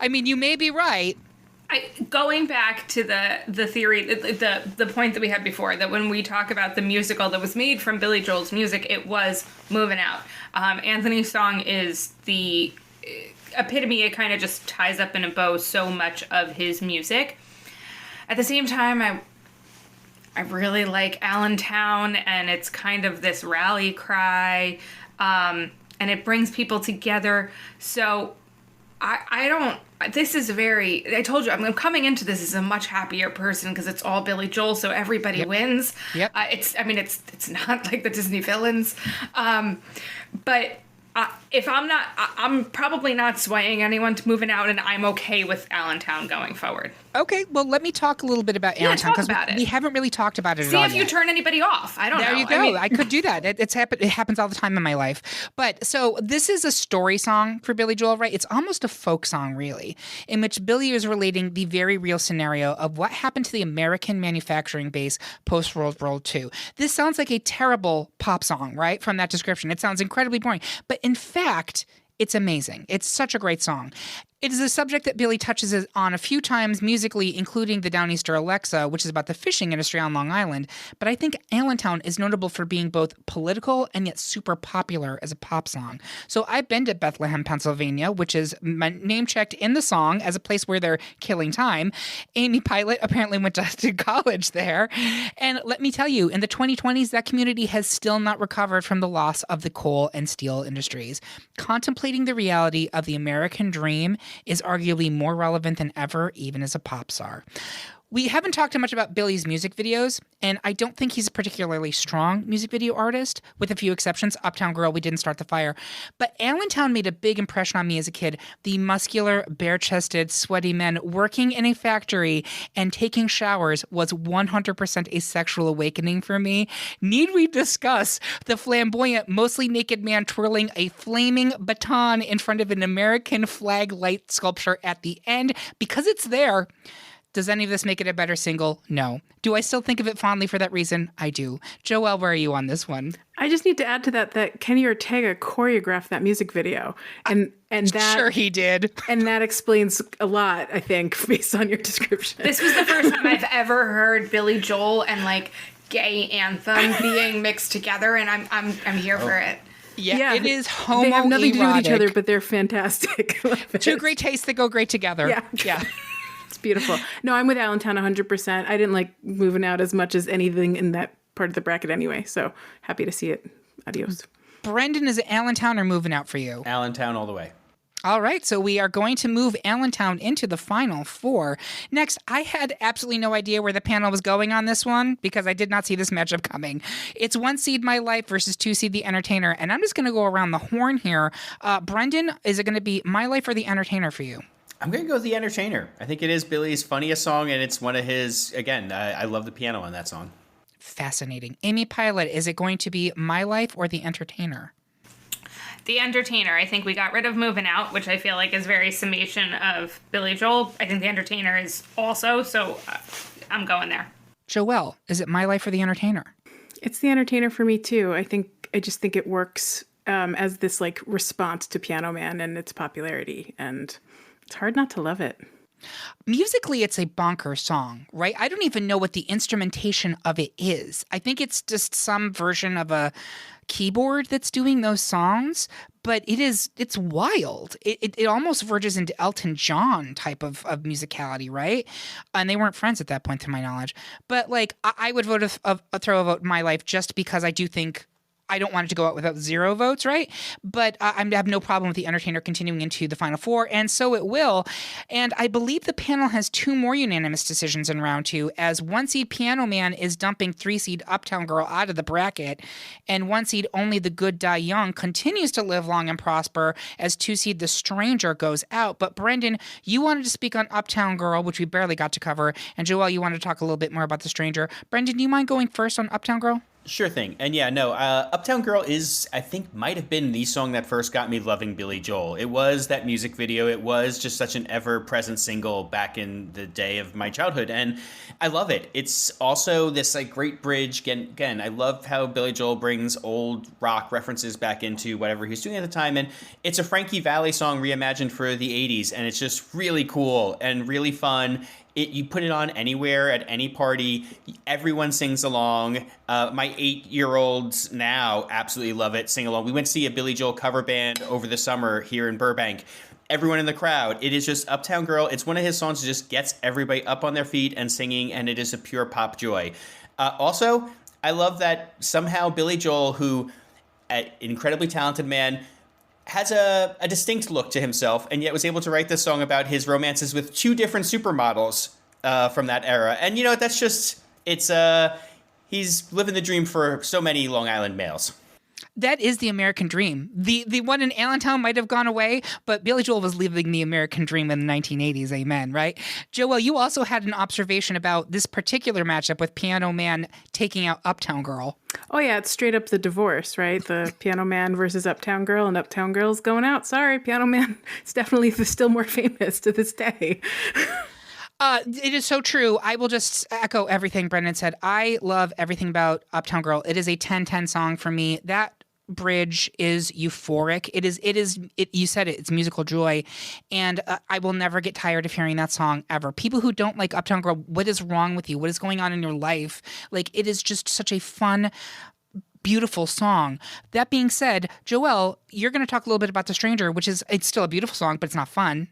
I mean, you may be right. Going back to the theory, the point that we had before, that when we talk about the musical that was made from Billy Joel's music, it was Movin' Out. Anthony's song is the epitome. It kind of just ties up in a bow so much of his music. At the same time, I really like Allentown, and it's kind of this rally cry, and it brings people together. So I don't. This is I told you, I'm coming into this as a much happier person because it's all Billy Joel, so everybody wins. Yep. It's not like the Disney villains. But if I'm probably not swaying anyone to Moving Out, and I'm okay with Allentown going forward. Okay, well, let me talk a little bit about Allentown, because we haven't really talked about it See at all if you turn anybody off. I don't know. There you go. I could do that. It happens all the time in my life. But so this is a story song for Billy Joel, right? It's almost a folk song, really, in which Billy is relating the very real scenario of what happened to the American manufacturing base post-World War II. This sounds like a terrible pop song, right? From that description. It sounds incredibly boring. But in fact, it's amazing. It's such a great song. It is a subject that Billy touches on a few times musically, including the Downeaster Alexa, which is about the fishing industry on Long Island. But I think Allentown is notable for being both political and yet super popular as a pop song. So I've been to Bethlehem, Pennsylvania, which is name-checked in the song as a place where they're killing time. Amy Pilot apparently went to college there. And let me tell you, in the 2020s, that community has still not recovered from the loss of the coal and steel industries. Contemplating the reality of the American dream is arguably more relevant than ever, even as a pop star. We haven't talked much about Billy's music videos, and I don't think he's a particularly strong music video artist, with a few exceptions. Uptown Girl, We Didn't Start the Fire. But Allentown made a big impression on me as a kid. The muscular, bare-chested, sweaty men working in a factory and taking showers was 100% a sexual awakening for me. Need we discuss the flamboyant, mostly naked man twirling a flaming baton in front of an American flag light sculpture at the end? Because it's there. Does any of this make it a better single? No. Do I still think of it fondly for that reason? I do. Joelle, where are you on this one? I just need to add to that Kenny Ortega choreographed that music video. And that Sure he did. And that explains a lot, I think, based on your description. This was the first time I've ever heard Billy Joel and like gay anthem being mixed together, and I'm here for it. Yeah, it is homoerotic. They have nothing to do with each other, but they're fantastic. Two great tastes that go great together. Yeah. It's beautiful. No, I'm with Allentown 100%. I didn't like Moving Out as much as anything in that part of the bracket anyway, so happy to see it. Adios. Brendan, is it Allentown or Moving Out for you? Allentown all the way. All right, so we are going to move Allentown into the final four. Next, I had absolutely no idea where the panel was going on this one because I did not see this matchup coming. It's 1 seed My Life versus 2 seed The Entertainer, and I'm just going to go around the horn here. Brendan, is it going to be My Life or The Entertainer for you? I'm going to go with The Entertainer. I think it is Billy's funniest song, and it's one of his, again, I love the piano on that song. Fascinating. Amy Pilot, is it going to be My Life or The Entertainer? The Entertainer. I think we got rid of Moving Out, which I feel like is very summation of Billy Joel. I think The Entertainer is also, so I'm going there. Joelle, is it My Life or The Entertainer? It's The Entertainer for me, too. I just think it works as this, like, response to Piano Man and its popularity, and it's hard not to love it. Musically, it's a bonkers song, right? I don't even know what the instrumentation of it is. I think it's just some version of a keyboard that's doing those songs, but it's wild. It almost verges into Elton John type of musicality, right? And they weren't friends at that point, to my knowledge. But like, I would throw a vote My Life just because I do think I don't want it to go out without 0 votes, right? But I have no problem with The Entertainer continuing into the final four, and so it will. And I believe the panel has 2 more unanimous decisions in round 2, as 1 seed Piano Man is dumping 3 seed Uptown Girl out of the bracket, and 1 seed Only the Good Die Young continues to live long and prosper as 2 seed The Stranger goes out. But Brendan, you wanted to speak on Uptown Girl, which we barely got to cover, and Joelle, you wanted to talk a little bit more about The Stranger. Brendan, do you mind going first on Uptown Girl? Sure thing. And yeah, no, Uptown Girl is, I think, might have been the song that first got me loving Billy Joel. It was that music video. It was just such an ever-present single back in the day of my childhood. And I love it. It's also this like great bridge. Again, I love how Billy Joel brings old rock references back into whatever he's doing at the time. And it's a Frankie Valli song reimagined for the 80s. And it's just really cool and really fun. You put it on anywhere, at any party, everyone sings along. My 8-year-olds now absolutely love it, sing along. We went to see a Billy Joel cover band over the summer here in Burbank. Everyone in the crowd, it is just Uptown Girl. It's one of his songs that just gets everybody up on their feet and singing, and it is a pure pop joy. Also, I love that somehow Billy Joel, who, an incredibly talented man, has a distinct look to himself, and yet was able to write this song about his romances with 2 different supermodels from that era. And, you know, that's just, he's living the dream for so many Long Island males. That is the American dream. The one in Allentown might have gone away, but Billy Joel was living the American dream in the 1980s. Amen, right? Joelle, you also had an observation about this particular matchup with Piano Man taking out Uptown Girl. Oh, yeah, it's straight up the divorce, right? The Piano Man versus Uptown Girl, and Uptown Girl's going out. Sorry, Piano Man is definitely still more famous to this day. It is so true. I will just echo everything Brendan said. I love everything about Uptown Girl. It is a 10-10 song for me. That bridge is euphoric. You said it, it's musical joy. And I will never get tired of hearing that song ever. People who don't like Uptown Girl, what is wrong with you? What is going on in your life? Like, it is just such a fun, beautiful song. That being said, Joelle, you're going to talk a little bit about The Stranger, it's still a beautiful song, but it's not fun.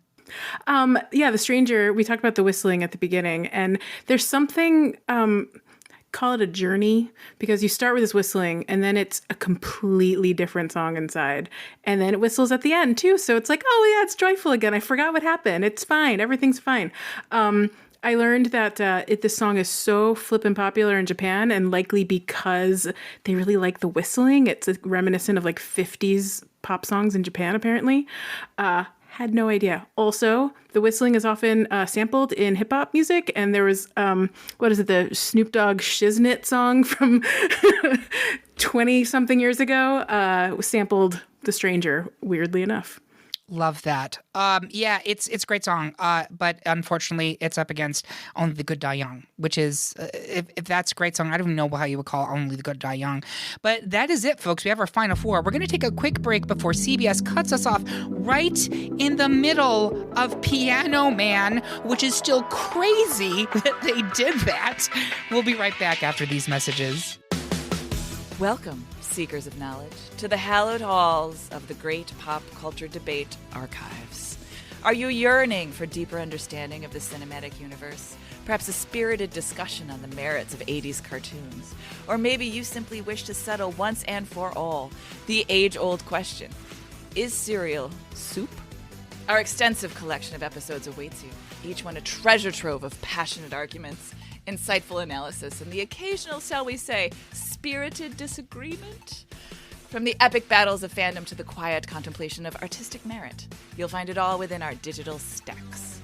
Yeah, The Stranger, we talked about the whistling at the beginning, and there's something call it a journey because you start with this whistling and then it's a completely different song inside. And then it whistles at the end too. So it's like, oh yeah, it's joyful again. I forgot what happened. It's fine. Everything's fine. I learned that this song is so flippin' popular in Japan, and likely because they really like the whistling. It's reminiscent of like 50s pop songs in Japan, apparently. Had no idea. Also, the whistling is often sampled in hip hop music, and there was the Snoop Dogg Shiznit song from 20 something years ago sampled "The Stranger." Weirdly enough. Love that. Yeah, it's a great song. But unfortunately, it's up against Only the Good Die Young, which is, if that's a great song, I don't even know how you would call Only the Good Die Young. But that is it, folks. We have our final four. We're going to take a quick break before CBS cuts us off right in the middle of Piano Man, which is still crazy that they did that. We'll be right back after these messages. Welcome, seekers of knowledge, to the hallowed halls of the great pop culture debate archives. Are you yearning for deeper understanding of the cinematic universe? Perhaps a spirited discussion on the merits of 80s cartoons? Or maybe you simply wish to settle once and for all the age-old question, is cereal soup? Our extensive collection of episodes awaits you, each one a treasure trove of passionate arguments, insightful analysis, and the occasional, shall we say, spirited disagreement. From the epic battles of fandom to the quiet contemplation of artistic merit, you'll find it all within our digital stacks.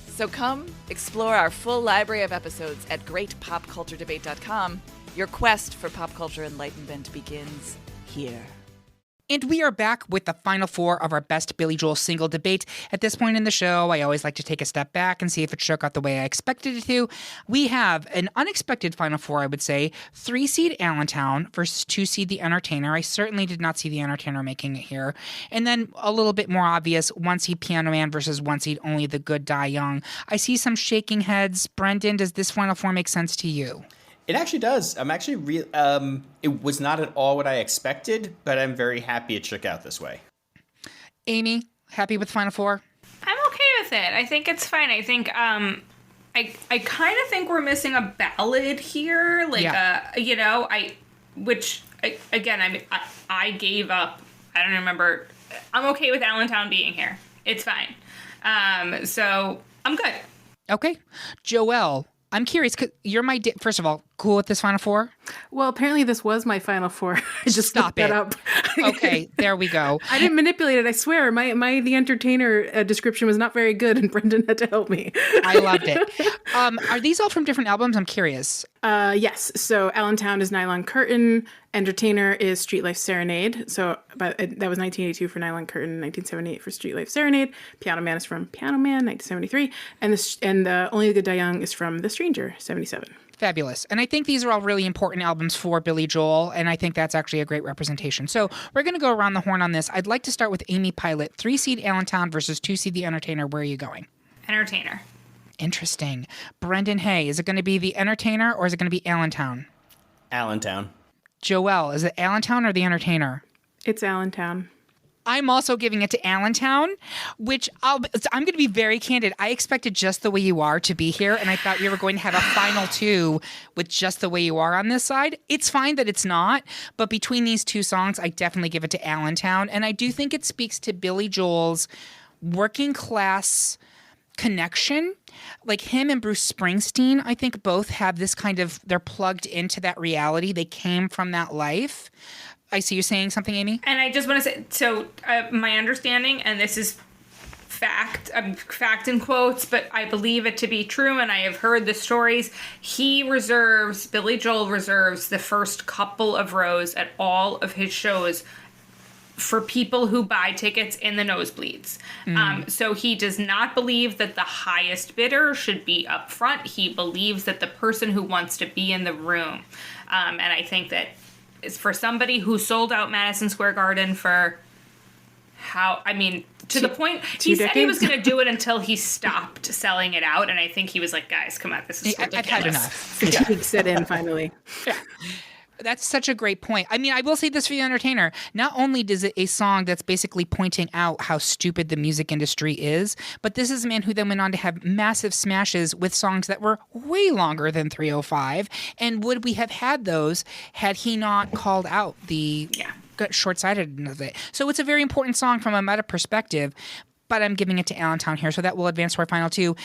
So come explore our full library of episodes at greatpopculturedebate.com. Your quest for pop culture enlightenment begins here. And we are back with the final four of our best Billy Joel single debate. At this point in the show, I always like to take a step back and see if it shook out the way I expected it to. We have an unexpected final four, I would say. 3-seed Allentown versus 2-seed The Entertainer. I certainly did not see The Entertainer making it here. And then a little bit more obvious, 1-seed Piano Man versus 1-seed Only the Good Die Young. I see some shaking heads. Brendan, does this final four make sense to you? It actually does. I'm actually it was not at all what I expected, but I'm very happy it shook out this way. Amy, happy with Final Four? I'm okay with it. I think it's fine. I think I kind of think we're missing a ballad here, like I gave up. I don't remember. I'm okay with Allentown being here. It's fine. So I'm good. Okay, Joelle. I'm curious, cause you're my first of all, cool with this Final Four? Well, apparently this was my Final Four. I just Stop looked that it. up. Okay, there we go. I didn't manipulate it, I swear. My The Entertainer description was not very good, and Brendan had to help me. I loved it. Are these all from different albums? I'm curious. Yes. So Allentown is Nylon Curtain. Entertainer is Street Life Serenade. So that was 1982 for Nylon Curtain, 1978 for Street Life Serenade. Piano Man is from Piano Man, 1973. And Only the Good Die Young is from The Stranger, 77. Fabulous. And I think these are all really important albums for Billy Joel, and I think that's actually a great representation. So we're going to go around the horn on this. I'd like to start with Amy Pilot. 3-seed Allentown versus 2-seed The Entertainer. Where are you going? Entertainer. Interesting. Brendan Hay, is it going to be The Entertainer or is it going to be Allentown? Allentown. Joelle, is it Allentown or The Entertainer? It's Allentown. I'm also giving it to Allentown, which I'm going to be very candid. I expected Just the Way You Are to be here, and I thought we were going to have a final two with Just the Way You Are on this side. It's fine that it's not, but between these two songs, I definitely give it to Allentown, and I do think it speaks to Billy Joel's working class connection. Like him and Bruce Springsteen, I think both have this kind of, they're plugged into that reality. They came from that life. I see you saying something, Amy. And I just want to say, so my understanding, and this is fact in quotes, but I believe it to be true, and I have heard the stories. Billy Joel reserves the first couple of rows at all of his shows for people who buy tickets in the nosebleeds. So he does not believe that the highest bidder should be up front. He believes that the person who wants to be in the room. And I think that is for somebody who sold out Madison Square Garden for the point he said he was going to do it until he stopped selling it out. And I think he was like, guys, come on, this is ridiculous. I've had enough. Fatigue set in finally. Yeah. That's such a great point. I mean, I will say this for The Entertainer. Not only is it a song that's basically pointing out how stupid the music industry is, but this is a man who then went on to have massive smashes with songs that were way longer than 305. And would we have had those had he not called out the short-sightedness of it? So it's a very important song from a meta perspective, but I'm giving it to Allentown here, so that will advance to our final two.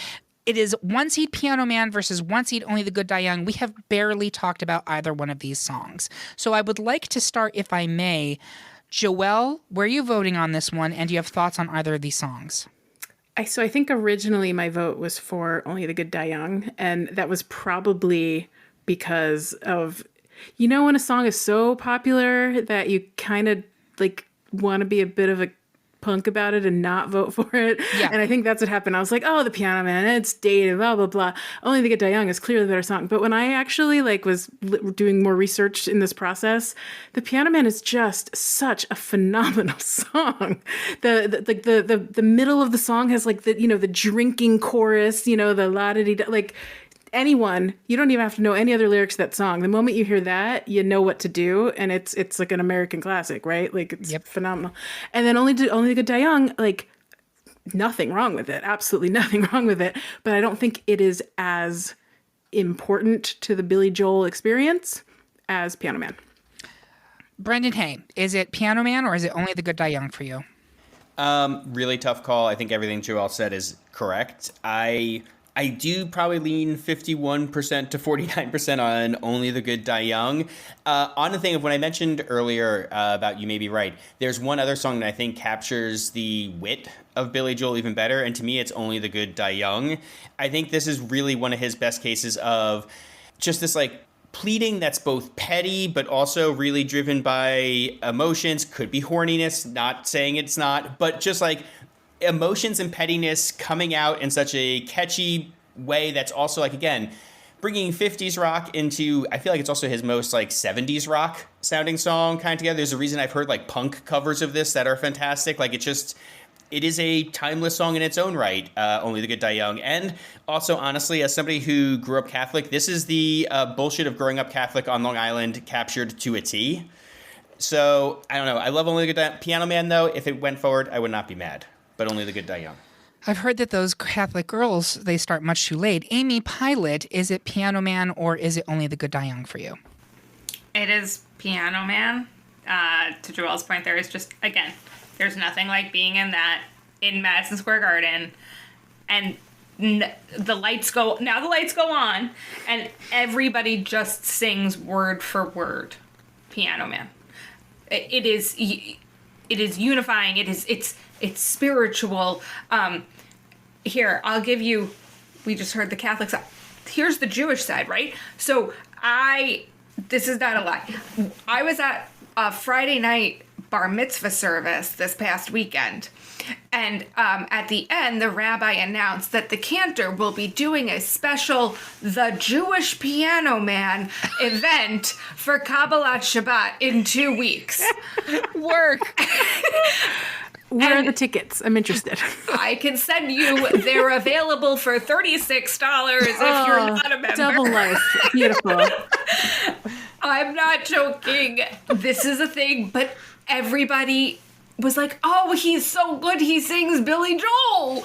It is one seed Piano Man versus one seed Only the Good Die Young. We have barely talked about either one of these songs. So I would like to start, if I may. Joelle, where are you voting on this one? And do you have thoughts on either of these songs? So I think originally my vote was for Only the Good Die Young. And that was probably because of, when a song is so popular that you kind of like want to be a bit of a punk about it and not vote for it. Yeah. And I think that's what happened. I was like, oh, the Piano Man, it's dated, blah, blah, blah. Only the Good Die Young is clearly the better song. But when I actually was doing more research in this process, the Piano Man is just such a phenomenal song. The middle of the song has the drinking chorus, the la-da-dee-da, anyone, you don't even have to know any other lyrics to that song. The moment you hear that, you know what to do, and it's like an American classic, right? It's phenomenal. And then Only the Good Die Young, nothing wrong with it. Absolutely nothing wrong with it. But I don't think it is as important to the Billy Joel experience as Piano Man. Brendan Hay, is it Piano Man or is it Only the Good Die Young for you? Really tough call. I think everything Joelle said is correct. I do probably lean 51% to 49% on Only the Good Die Young. On the thing of when I mentioned earlier about You May Be Right, there's one other song that I think captures the wit of Billy Joel even better, and to me it's Only the Good Die Young. I think this is really one of his best cases of just this pleading that's both petty but also really driven by emotions. Could be horniness, not saying it's not, but just emotions and pettiness coming out in such a catchy way that's also again bringing 50s rock into, I feel like it's also his most 70s rock sounding song kind of together. There's a reason I've heard punk covers of this that are fantastic. It is a timeless song in its own right, Only the Good Die Young. And also, honestly, as somebody who grew up Catholic, this is the bullshit of growing up Catholic on Long Island captured to a T. So I don't know. I love Only the Good Die Young. Piano Man, though, if it went forward, I would not be mad. But Only the Good Die Young. I've heard that those Catholic girls, they start much too late. Amy Pilot, is it Piano Man or is it Only the Good Die Young for you? It is Piano Man. To Joelle's point, there is just, again, there's nothing like being in Madison Square Garden, and the lights go on, and everybody just sings word for word Piano Man. It is unifying. It's spiritual. Here, I'll give you, we just heard the Catholic side. Here's the Jewish side, right? So this is not a lie. I was at a Friday night bar mitzvah service this past weekend. And at the end, the rabbi announced that the cantor will be doing a special The Jewish Piano Man event for Kabbalat Shabbat in 2 weeks. Work! Where are the tickets? I'm interested. I can send you. They're available for $36 if you're not a member. Double life. Beautiful. I'm not joking. This is a thing, but everybody was like, oh, he's so good. He sings Billy Joel.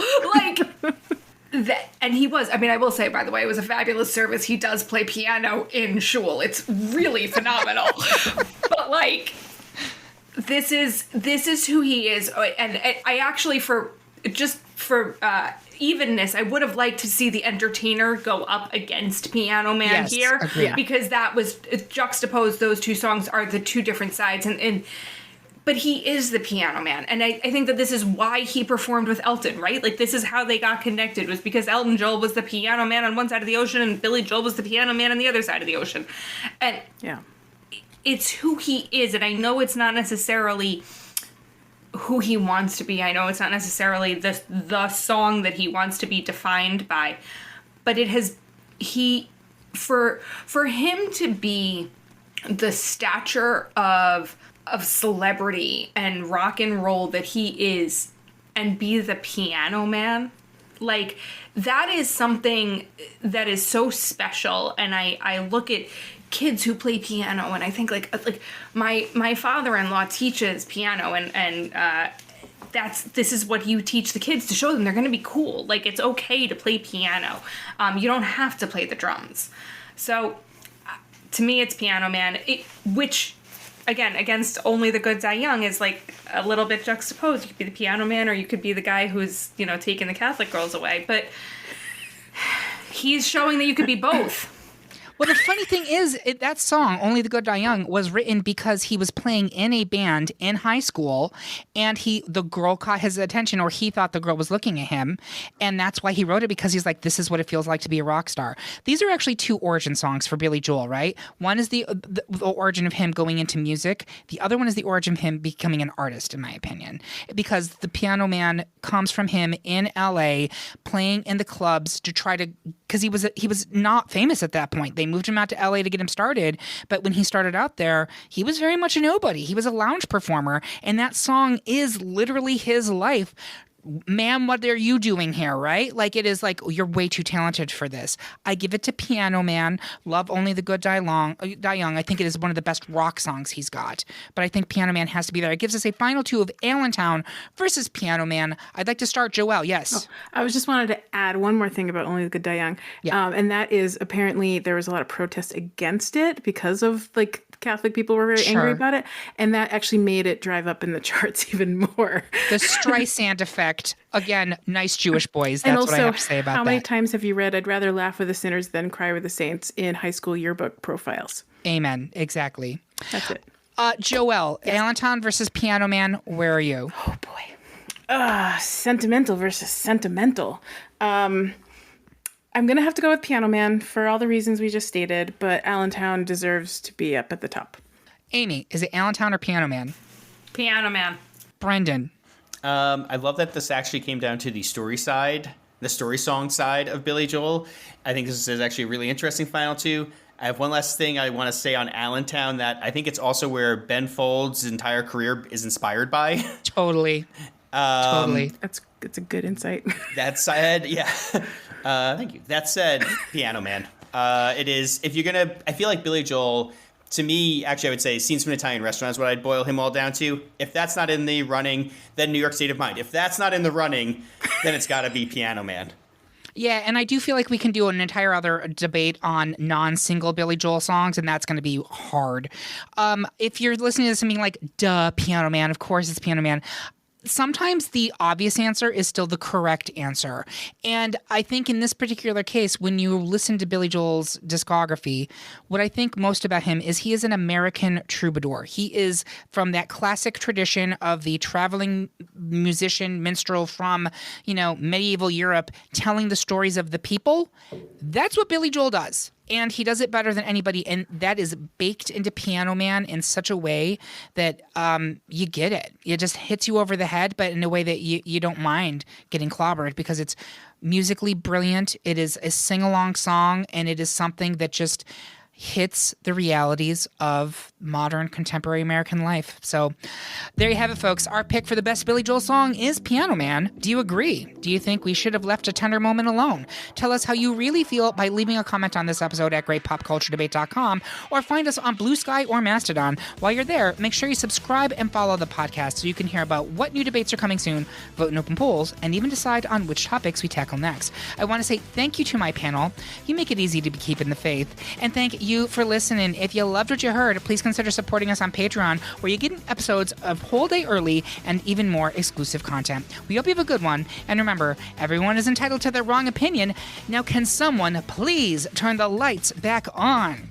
That, and he was. I mean, I will say, by the way, it was a fabulous service. He does play piano in shul. It's really phenomenal. But this is who he is. And I actually, for evenness, I would have liked to see The Entertainer go up against Piano Man here. Agreed. Because that was juxtaposed. Those two songs are the two different sides. But he is the Piano Man. And I think that this is why he performed with Elton, right? This is how they got connected, was because Elton John was the piano man on one side of the ocean and Billy Joel was the piano man on the other side of the ocean. And it's who he is. And I know it's not necessarily who he wants to be. I know it's not necessarily the song that he wants to be defined by. But it has, for him to be the stature of celebrity and rock and roll that he is, and be the Piano Man, that is something that is so special. And I look at kids who play piano, and I think like my father-in-law teaches piano, and this is what you teach the kids to show them they're going to be cool. Like, it's okay to play piano. You don't have to play the drums. So to me, it's Piano Man, which, again, against Only the Good Die Young, is like a little bit juxtaposed. You could be the piano man, or you could be the guy who's, taking the Catholic girls away. But he's showing that you could be both. Well, the funny thing is, that song, Only the Good Die Young, was written because he was playing in a band in high school, and the girl caught his attention, or he thought the girl was looking at him, and that's why he wrote it, because he's like, this is what it feels like to be a rock star. These are actually two origin songs for Billy Joel, right? One is the origin of him going into music. The other one is the origin of him becoming an artist, in my opinion, because the Piano Man comes from him in L.A. playing in the clubs to try to, because he was not famous at that point. They moved him out to LA to get him started, but when he started out there, he was very much a nobody. He was a lounge performer, and that song is literally his life. Ma'am, what are you doing here, right? Like, it is like, you're way too talented for this. I give it to Piano Man. Love Only the Good Die Young. I think it is one of the best rock songs he's got. But I think Piano Man has to be there. It gives us a final two of Allentown versus Piano Man. I'd like to start Joelle. Yes. I just wanted to add one more thing about Only the Good Die Young. Yeah. And that is, apparently there was a lot of protest against it because of, like, Catholic people were very angry about it. And that actually made it drive up in the charts even more. The Streisand effect. Again, nice Jewish boys. That's what I have to say about that. How many times have you read I'd rather laugh with the sinners than cry with the saints in high school yearbook profiles? Amen. Exactly. That's it. Joelle, yes. Allentown versus Piano Man, where are you? Oh, boy. Sentimental versus sentimental. I'm going to have to go with Piano Man for all the reasons we just stated, but Allentown deserves to be up at the top. Amy, is it Allentown or Piano Man? Piano Man. Brendan. I love that this actually came down to the story song side of Billy Joel. I think this is actually a really interesting final two. I have one last thing I want to say on Allentown, that I think it's also where Ben Folds' entire career is inspired by. Totally. Totally. It's a good insight. That said, yeah. Thank you. That said, Piano Man. It is, if you're going to, I feel like Billy Joel, to me, actually, I would say Scenes from an Italian Restaurant is what I'd boil him all down to. If that's not in the running, then New York State of Mind. If that's not in the running, then it's got to be Piano Man. Yeah, and I do feel like we can do an entire other debate on non-single Billy Joel songs, and that's going to be hard. If you're listening to something like, duh, Piano Man, of course it's Piano Man. Sometimes the obvious answer is still the correct answer. And I think in this particular case, when you listen to Billy Joel's discography, what I think most about him is he is an American troubadour. He is from that classic tradition of the traveling musician, minstrel from, medieval Europe, telling the stories of the people. That's what Billy Joel does. And he does it better than anybody, and that is baked into Piano Man in such a way that you get it. It just hits you over the head, but in a way that you don't mind getting clobbered, because it's musically brilliant. It is a sing-along song, and it is something that just hits the realities of modern contemporary American life. So there you have it, folks. Our pick for the best Billy Joel song is Piano Man. Do you agree? Do you think we should have left a tender moment alone? Tell us how you really feel by leaving a comment on this episode at greatpopculturedebate.com, or find us on Blue Sky or Mastodon. While you're there, make sure you subscribe and follow the podcast so you can hear about what new debates are coming soon, vote in open polls, and even decide on which topics we tackle next. I want to say thank you to my panel. You make it easy to be keeping the faith. And thank you for listening. If you loved what you heard, please consider supporting us on Patreon, where you get episodes of whole day early and even more exclusive content. We hope you have a good one. And remember, everyone is entitled to their wrong opinion. Now, can someone please turn the lights back on?